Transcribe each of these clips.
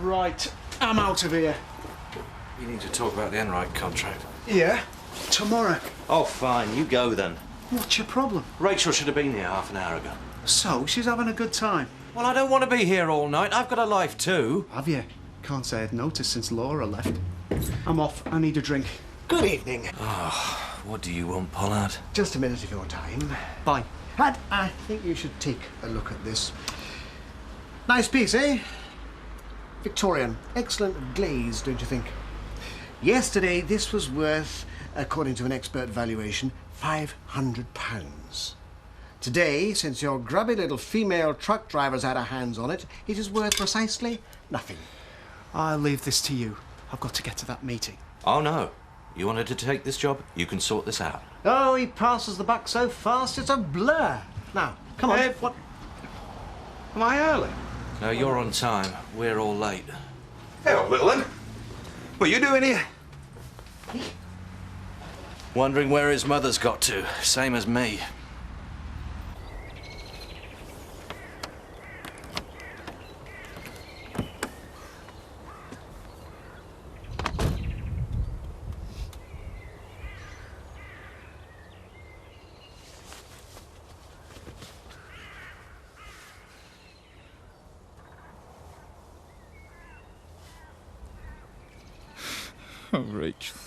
Right, I'm out of here. We need to talk about the Enright contract. Yeah? Tomorrow. Oh, fine. You go then. What's your problem? Rachel should have been here half an hour ago. So, she's having a good time. Well, I don't want to be here all night. I've got a life too. Have you? Can't say I'd noticed since Laura left. I'm off. I need a drink. Good evening. Oh, what do you want, Pollard? Just a minute of your time. Bye. And I think you should take a look at this. Nice piece, eh? Victorian. Excellent glaze, don't you think? Yesterday, this was worth, according to an expert valuation, £500. Today, since your grubby little female truck driver's had her hands on it, it is worth precisely nothing. I'll leave this to you. I've got to get to that meeting. Oh, no. You wanted to take this job? You can sort this out. Oh, he passes the buck so fast, it's a blur. Now, come on. What? Am I early? No, you're on time. We're all late. Hello, little one. What are you doing here? Wondering where his mother's got to. Same as me. Oh, Rachel.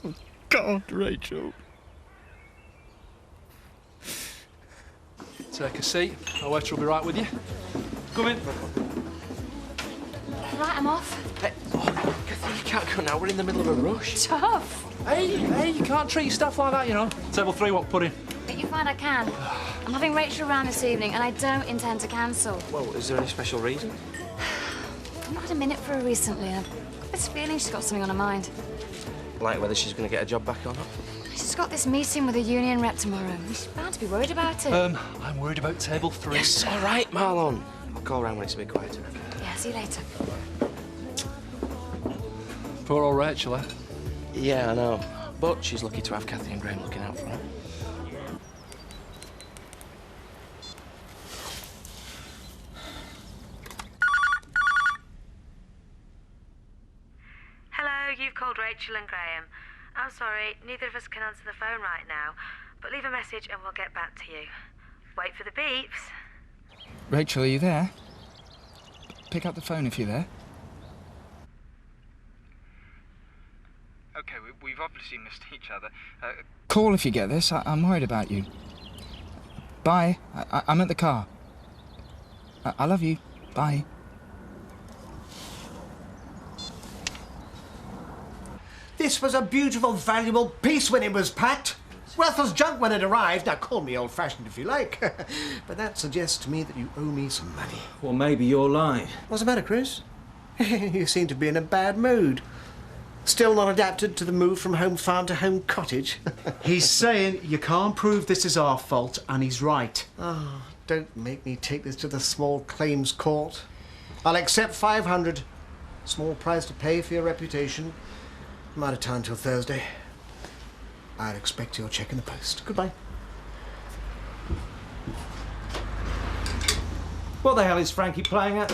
Oh, God, Rachel. Take a seat. Our waiter will be right with you. Come in. Right, I'm off. Hey, you can't go now. We're in the middle of a rush. Tough. Hey, you can't treat your staff like that, you know. Table 3, what pudding? But you find I can. I'm having Rachel around this evening, and I don't intend to cancel. Well, is there any special reason? I've not had a minute for her recently, and I've got this feeling she's got something on her mind. Like whether she's going to get a job back or not? She's got this meeting with a union rep tomorrow. She's bound to be worried about it. I'm worried about table 3. Yes, all right, Marlon. I'll call round when it's a bit quieter. Yeah, see you later. Poor old Rachel, eh? Yeah, I know. But she's lucky to have Kathy and Graham looking out for her. Hello, you've called Rachel and Graham. I'm sorry, neither of us can answer the phone right now, but leave a message and we'll get back to you. Wait for the beeps. Rachel, are you there? Pick up the phone if you're there. Okay, we've obviously missed each other. Call if you get this. I'm worried about you. Bye. I'm at the car. I love you. Bye. This was a beautiful, valuable piece when it was packed. Worthless junk when it arrived. Now, call me old-fashioned if you like. But that suggests to me that you owe me some money. Well, maybe you're lying. What's the matter, Chris? You seem to be in a bad mood. Still not adapted to the move from home farm to home cottage? He's saying you can't prove this is our fault, and he's right. Oh, don't make me take this to the small claims court. I'll accept 500. Small price to pay for your reputation. I'm out of town till Thursday. I'd expect your check in the post. Goodbye. What the hell is Frankie playing at?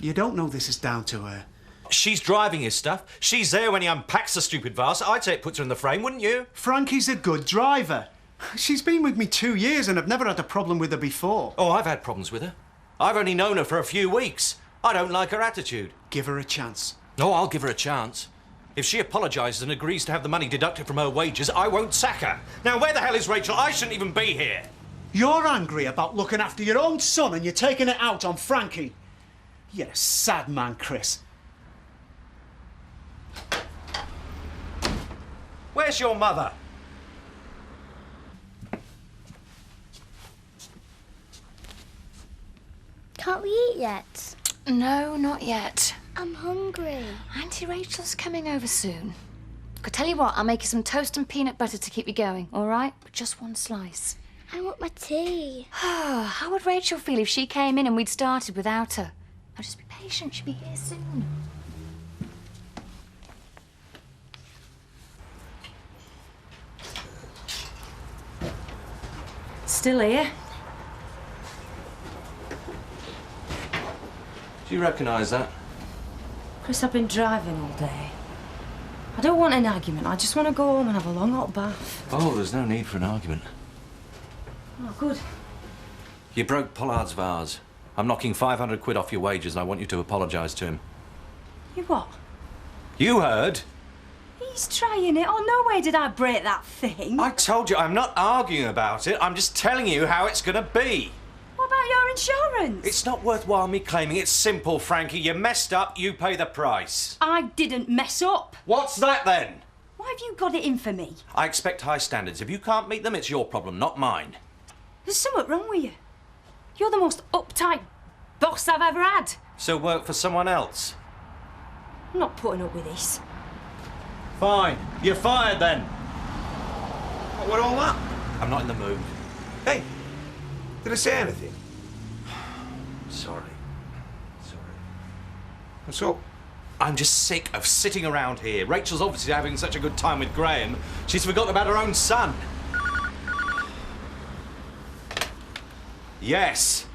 You don't know this is down to her. She's driving his stuff. She's there when he unpacks the stupid vase. I'd say it puts her in the frame, wouldn't you? Frankie's a good driver. She's been with me 2 years and I've never had a problem with her before. Oh, I've had problems with her. I've only known her for a few weeks. I don't like her attitude. Give her a chance. Oh, I'll give her a chance. If she apologises and agrees to have the money deducted from her wages, I won't sack her. Now, where the hell is Rachel? I shouldn't even be here. You're angry about looking after your own son and you're taking it out on Frankie. You're a sad man, Chris. Where's your mother? Can't we eat yet? No, not yet. I'm hungry. Auntie Rachel's coming over soon. I tell you what, I'll make you some toast and peanut butter to keep you going, all right? But just one slice. I want my tea. How would Rachel feel if she came in and we'd started without her? Now just be patient, she'll be here soon. Still here? Do you recognise that? Chris, I've been driving all day. I don't want an argument. I just want to go home and have a long hot bath. Oh, there's no need for an argument. Oh, good. You broke Pollard's vase. I'm knocking 500 quid off your wages and I want you to apologise to him. You what? You heard? He's trying it. Oh, no way did I break that thing. I told you, I'm not arguing about it. I'm just telling you how it's going to be. What about your insurance? It's not worthwhile me claiming. It's simple, Frankie. You messed up, you pay the price. I didn't mess up. What's that, then? Why have you got it in for me? I expect high standards. If you can't meet them, it's your problem, not mine. There's something wrong with you. You're the most uptight boss I've ever had. So work for someone else. I'm not putting up with this. Fine. You're fired then. What all that? I'm not in the mood. Hey, did I say anything? Sorry. What's up? I'm just sick of sitting around here. Rachel's obviously having such a good time with Graham, she's forgotten about her own son. Yes.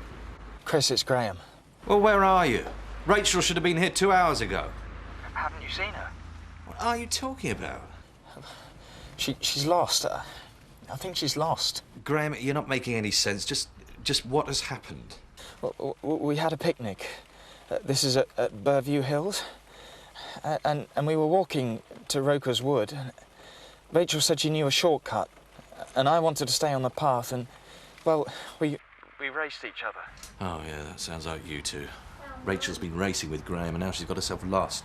Chris, it's Graham. Well, where are you? Rachel should have been here 2 hours ago. Haven't you seen her? What are you talking about? She's lost. I think she's lost. Graham, you're not making any sense. Just what has happened? Well, we had a picnic. This is at Burview Hills. And we were walking to Roker's Wood. Rachel said she knew a shortcut. And I wanted to stay on the path and, well, we raced each other. Oh, yeah, that sounds like you two. Rachel's been racing with Graham and now she's got herself lost.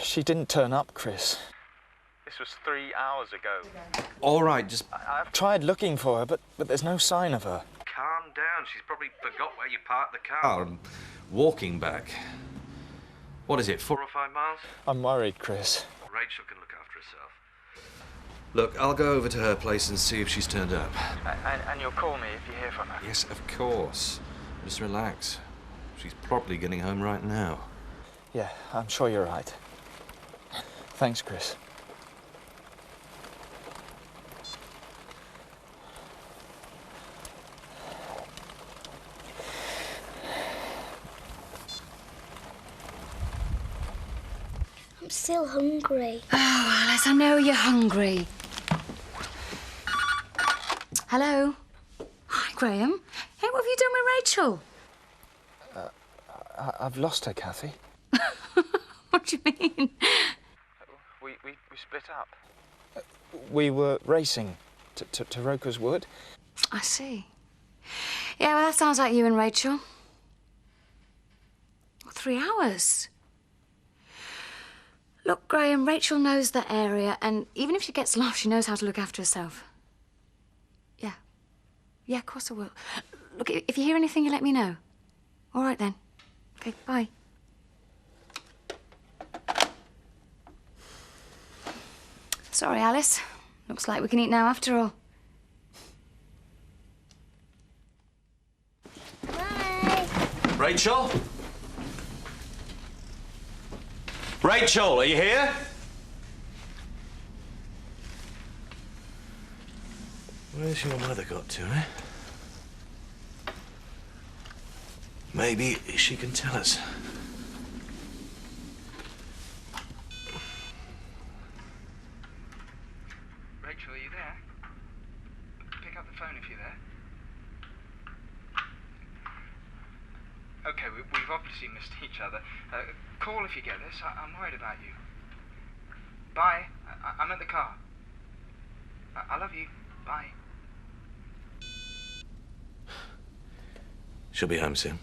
She didn't turn up, Chris. This was 3 hours ago. All right, just... I've tried looking for her, but there's no sign of her. Calm down. She's probably forgot where you parked the car and walking back. What is it, 4 or 5 miles? I'm worried, Chris. Rachel can look after herself. Look, I'll go over to her place and see if she's turned up. And you'll call me if you hear from her? Yes, of course. Just relax. She's probably getting home right now. Yeah, I'm sure you're right. Thanks, Chris. I'm still hungry. Oh, Alice, I know you're hungry. Hello? Hi, Graham. Hey, what have you done with Rachel? I've lost her, Kathy. What do you mean? We split up. We were racing to Roker's Wood. I see. Yeah, well, that sounds like you and Rachel. 3 hours. Look, Graham, Rachel knows the area, and even if she gets lost, she knows how to look after herself. Yeah. Yeah, of course I will. Look, if you hear anything, you let me know. All right, then. Okay, bye. Sorry, Alice. Looks like we can eat now after all. Bye. Rachel? Rachel, are you here? Where's your mother got to, eh? Maybe she can tell us. Rachel, are you there? Pick up the phone if you're there. Okay, we've obviously missed each other. Call if you get this. I'm worried about you. Bye. I'm at the car. I love you. Bye. She'll be home soon.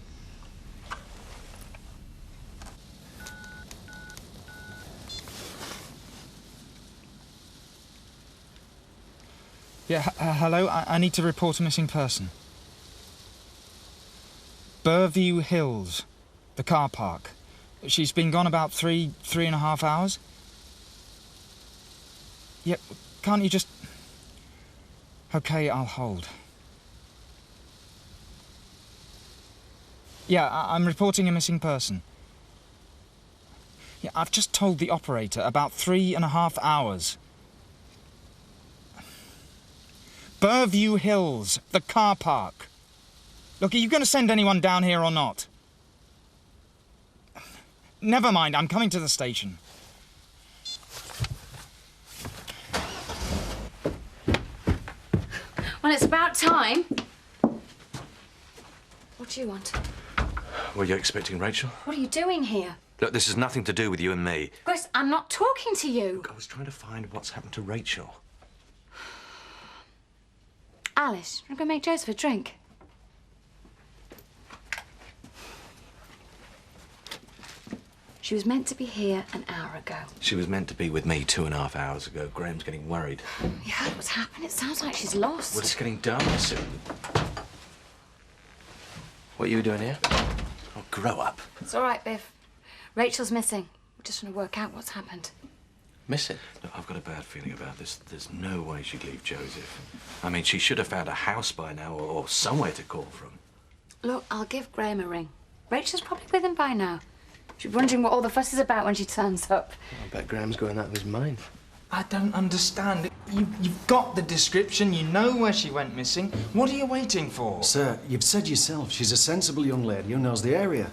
Yeah, hello? I need to report a missing person. Burview Hills, the car park. She's been gone about three and a half hours. Yeah, can't you just... Okay, I'll hold. Yeah, I'm reporting a missing person. Yeah, I've just told the operator about 3.5 hours. Burview Hills, the car park. Look, are you going to send anyone down here or not? Never mind, I'm coming to the station. Well, it's about time. What do you want? Were you expecting Rachel? What are you doing here? Look, this has nothing to do with you and me. Chris, I'm not talking to you. Look, I was trying to find what's happened to Rachel. Alice, you want to go make Joseph a drink? She was meant to be here an hour ago. She was meant to be with me 2.5 hours ago. Graham's getting worried. You heard what's happened? It sounds like she's lost. Well, it's getting dark soon. What are you doing here? Oh, grow up. It's all right, Biff. Rachel's missing. We're just trying to work out what's happened. Missing? Look, I've got a bad feeling about this. There's no way she'd leave Joseph. I mean, she should have found a house by now or somewhere to call from. Look, I'll give Graham a ring. Rachel's probably with him by now. She's wondering what all the fuss is about when she turns up. I bet Graham's going out of his mind. I don't understand. You've got the description, you know where she went missing. What are you waiting for? Sir, you've said yourself she's a sensible young lady who knows the area.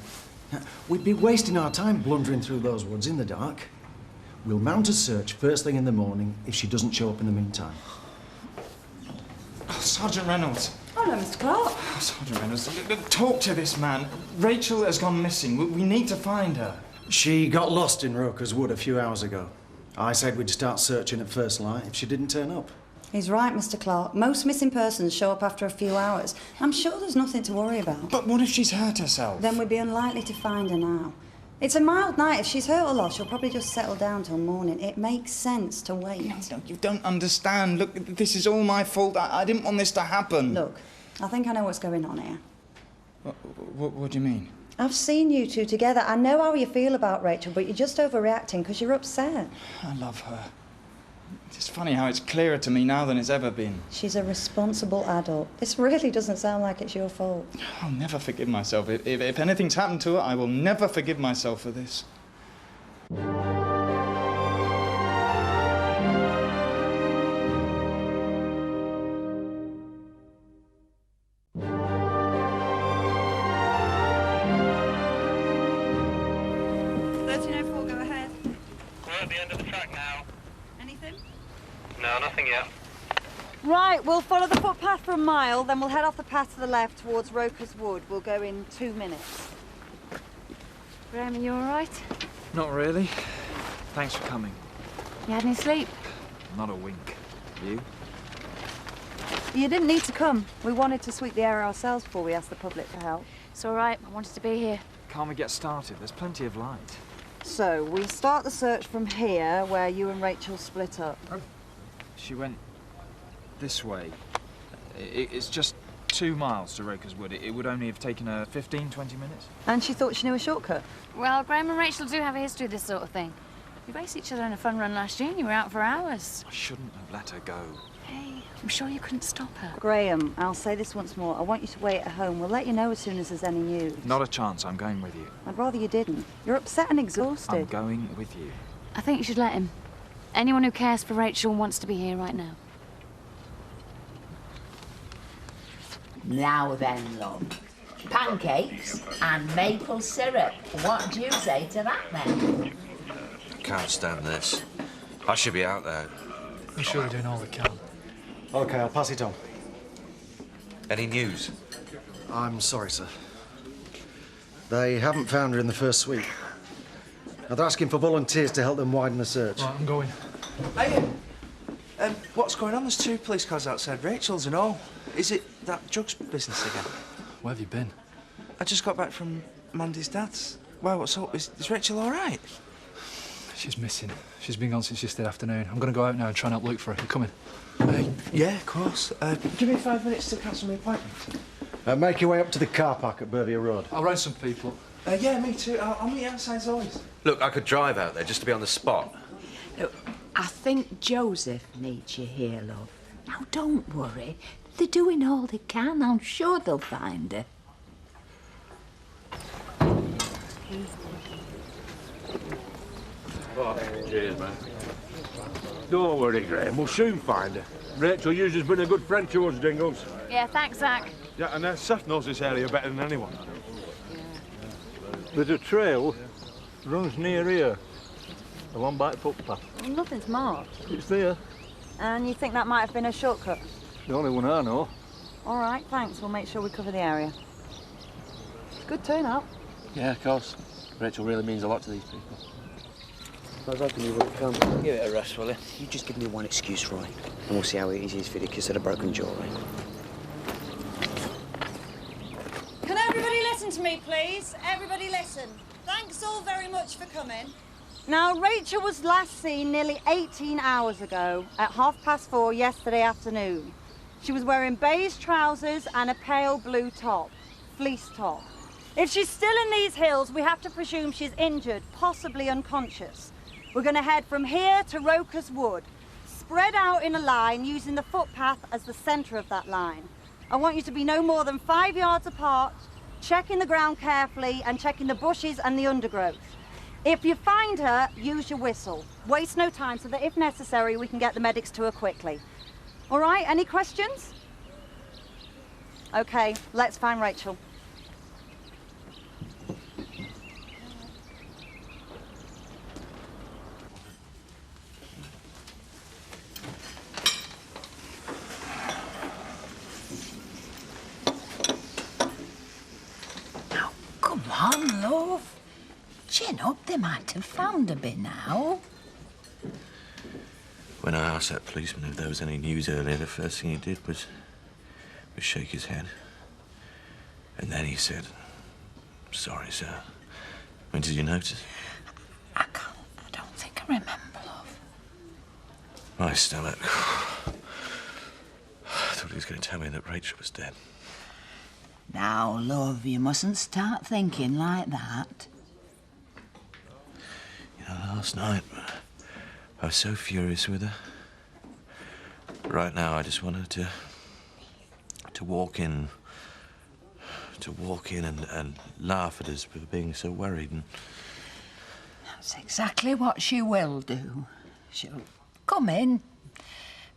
We'd be wasting our time blundering through those woods in the dark. We'll mount a search first thing in the morning if she doesn't show up in the meantime. Oh, Sergeant Reynolds. Hello, Mr. Clark. Oh, Sergeant Reynolds, look, talk to this man. Rachel has gone missing. We need to find her. She got lost in Roker's Wood a few hours ago. I said we'd start searching at first light if she didn't turn up. He's right, Mr. Clark. Most missing persons show up after a few hours. I'm sure there's nothing to worry about. But what if she's hurt herself? Then we'd be unlikely to find her now. It's a mild night. If she's hurt or lost, she'll probably just settle down till morning. It makes sense to wait. No, you don't understand. Look, this is all my fault. I didn't want this to happen. Look, I think I know what's going on here. What do you mean? I've seen you two together. I know how you feel about Rachel, but you're just overreacting because you're upset. I love her. It's funny how it's clearer to me now than it's ever been. She's a responsible adult. This really doesn't sound like it's your fault. I'll never forgive myself. If anything's happened to her, I will never forgive myself for this. No, nothing yet. Right, we'll follow the footpath for a mile, then we'll head off the path to the left towards Roker's Wood. We'll go in 2 minutes. Graham, are you all right? Not really. Thanks for coming. You had any sleep? Not a wink. You? You didn't need to come. We wanted to sweep the area ourselves before we asked the public for help. It's all right. I wanted to be here. Can't we get started? There's plenty of light. So, we start the search from here, where you and Rachel split up. She went this way. It's just 2 miles to Roker's Wood. It would only have taken her 15, 20 minutes. And she thought she knew a shortcut? Well, Graham and Rachel do have a history of this sort of thing. We raced each other in a fun run last year and you were out for hours. I shouldn't have let her go. Hey, I'm sure you couldn't stop her. Graham, I'll say this once more. I want you to wait at home. We'll let you know as soon as there's any news. Not a chance. I'm going with you. I'd rather you didn't. You're upset and exhausted. I'm going with you. I think you should let him. Anyone who cares for Rachel wants to be here right now. Now then, love. Pancakes and maple syrup. What do you say to that, then? Can't stand this. I should be out there. I'm sure we're doing all we can. OK, I'll pass it on. Any news? I'm sorry, sir. They haven't found her in the first sweep. Now, they're asking for volunteers to help them widen the search. Right, I'm going. Hey, what's going on? There's 2 police cars outside Rachel's and all. Is it that drugs business again? Where have you been? I just got back from Mandy's dad's. Why, what's up? Is Rachel all right? She's missing. She's been gone since yesterday afternoon. I'm going to go out now and try and help look for her. You coming? Yeah, of course. Give me 5 minutes to cancel my appointment. Make your way up to the car park at Burville Road. I'll round some people up. Yeah, me too. I'll meet you outside as always. Look, I could drive out there just to be on the spot. Look, I think Joseph needs you here, love. Now, don't worry. They're doing all they can. I'm sure they'll find her. Oh, cheers, man. Don't worry, Graham. We'll soon find her. Rachel Hughes has been a good friend to us, Dingles. Yeah, thanks, Zach. Yeah, and Seth knows this area better than anyone. There's a trail Runs near here. The one by the footpath. Well, nothing's marked. It's there. And you think that might have been a shortcut? The only one I know. All right, thanks. We'll make sure we cover the area. Good turnout. Yeah, of course. Rachel really means a lot to these people. I was hoping you wouldn't come. Give it a rest, will you? You just give me one excuse, Roy, and we'll see how easy it is for the kiss of the broken jaw, right? Can everybody listen to me, please? Everybody listen. Thanks all very much for coming. Now, Rachel was last seen nearly 18 hours ago at 4:30 yesterday afternoon. She was wearing beige trousers and a pale blue top, fleece top. If she's still in these hills, we have to presume she's injured, possibly unconscious. We're going to head from here to Roker's Wood, spread out in a line using the footpath as the centre of that line. I want you to be no more than 5 yards apart, checking the ground carefully and checking the bushes and the undergrowth. If you find her, use your whistle. Waste no time so that if necessary, we can get the medics to her quickly. All right, any questions? Okay, let's find Rachel. Come on, love. Chin up, they might have found her by now. When I asked that policeman if there was any news earlier, the first thing he did was shake his head. And then he said, "Sorry, sir." When did you notice? I don't think I remember, love. My stomach. I thought he was going to tell me that Rachel was dead. Now, love, you mustn't start thinking like that. You know, last night, I was so furious with her. Right now, I just want her to walk in and laugh at us for being so worried. And That's exactly what she will do. She'll come in,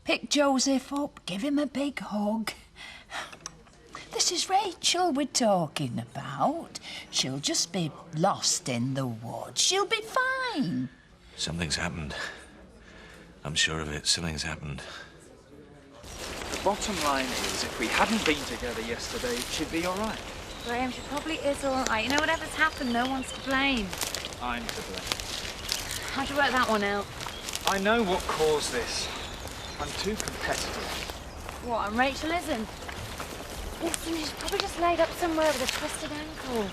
pick Joseph up, give him a big hug. This is Rachel we're talking about. She'll just be lost in the woods. She'll be fine. something's happened. I'm sure of it. Something's happened. The bottom line is, if we hadn't been together yesterday, she'd be all right. Graham, she probably is all right. You know, whatever's happened, no one's to blame. I'm to blame. How'd you work that one out? I know what caused this. I'm too competitive. What, and Rachel isn't? Listen, she's probably just laid up somewhere with a twisted ankle.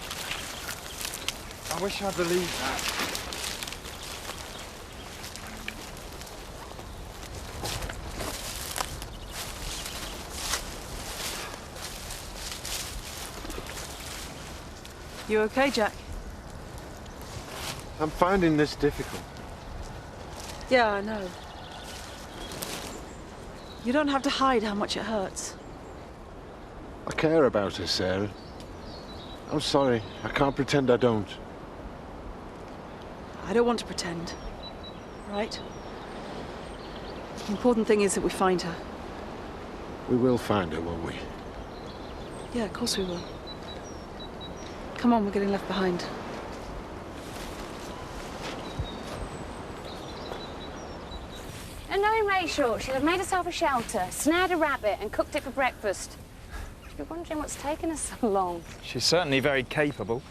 I wish I believed that. You okay, Jack? I'm finding this difficult. Yeah, I know. You don't have to hide how much it hurts. I care about her, Sarah. I'm sorry. I can't pretend I don't. I don't want to pretend, right? The important thing is that we find her. We will find her, won't we? Yeah, of course we will. Come on, we're getting left behind. And knowing Rachel, she'd have made herself a shelter, snared a rabbit and cooked it for breakfast. She'd be wondering what's taken us so long. She's certainly very capable.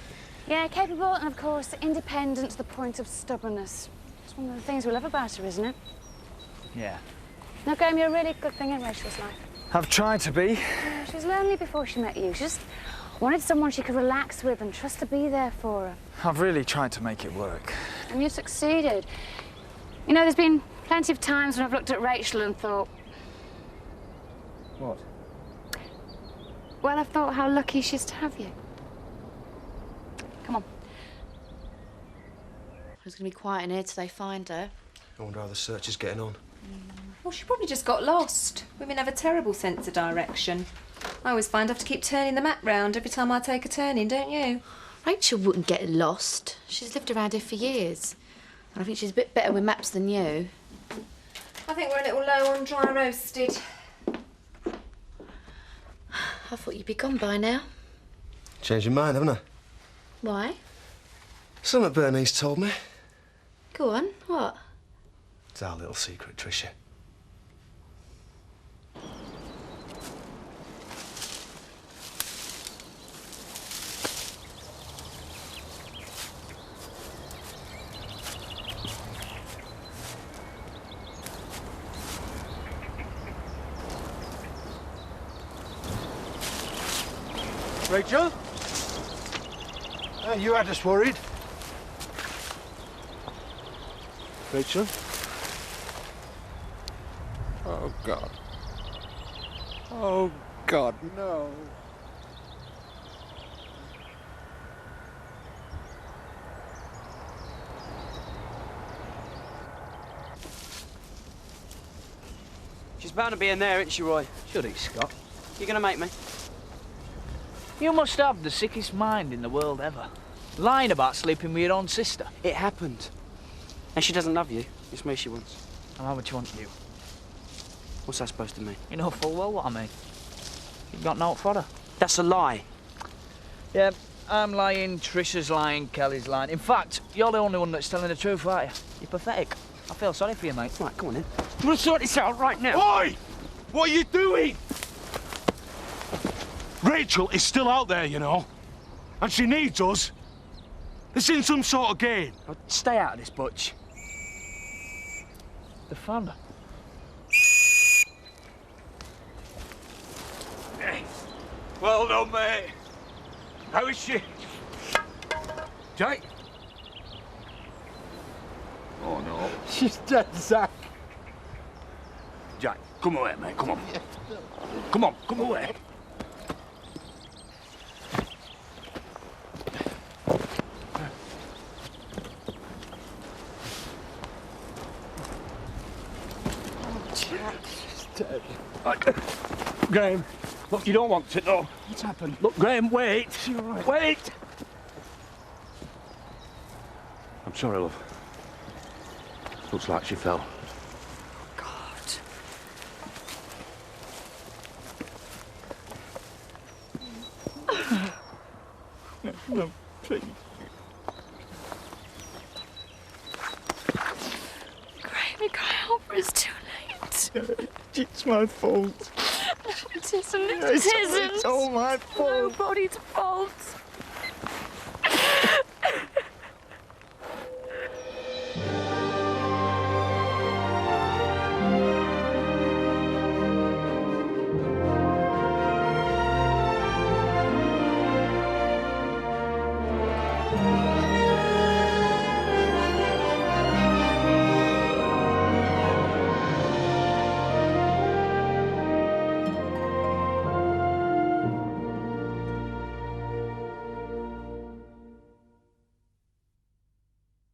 Yeah, capable and, of course, independent to the point of stubbornness. It's one of the things we love about her, isn't it? Yeah. Now, Graham, you're a really good thing in Rachel's life. I've tried to be. Yeah, she was lonely before she met you. She just wanted someone she could relax with and trust to be there for her. I've really tried to make it work. And you succeeded. You know, there's been plenty of times when I've looked at Rachel and thought... What? Well, I've thought how lucky she is to have you. Come on. It's going to be quiet in here till they find her. I wonder how the search is getting on. Well, she probably just got lost. Women have a terrible sense of direction. I always find I have to keep turning the map round every time I take a turning, don't you? Rachel wouldn't get lost. She's lived around here for years. And I think she's a bit better with maps than you. I think we're a little low on dry roasted. I thought you'd be gone by now. Changed your mind, haven't I? Why? Something Bernice told me. Go on, what? It's our little secret, Tricia. Rachel? You had us worried. Rachel? Oh, God. Oh, God, no. She's bound to be in there, isn't she, Roy? Should it, Scott? You gonna make me? You must have the sickest mind in the world ever. Lying about sleeping with your own sister. It happened. And she doesn't love you. It's me she wants. And how much want you? What's that supposed to mean? You know full well what I mean. You've got naught for her. That's a lie. Yeah, I'm lying, Trisha's lying, Kelly's lying. In fact, you're the only one that's telling the truth, aren't you? You're pathetic. I feel sorry for you, mate. Right, come on then. I'm gonna sort this out right now. Oi! What are you doing? Rachel is still out there, you know. And she needs us. It's in some sort of game. Now, stay out of this, Butch. The fun. Well done, mate. How is she? Jake? Oh, no. She's dead, Zach. Jack, come away, mate. Come on. Come on, come away. Dead. Graham, look, you don't want to know. What's happened? Look, Graham, wait. You're right. Wait. I'm sorry, love. Looks like she fell. No, please. Graham, you can't help her. It's too late. It's my fault. It isn't. It It's isn't. all my fault. Nobody's fault.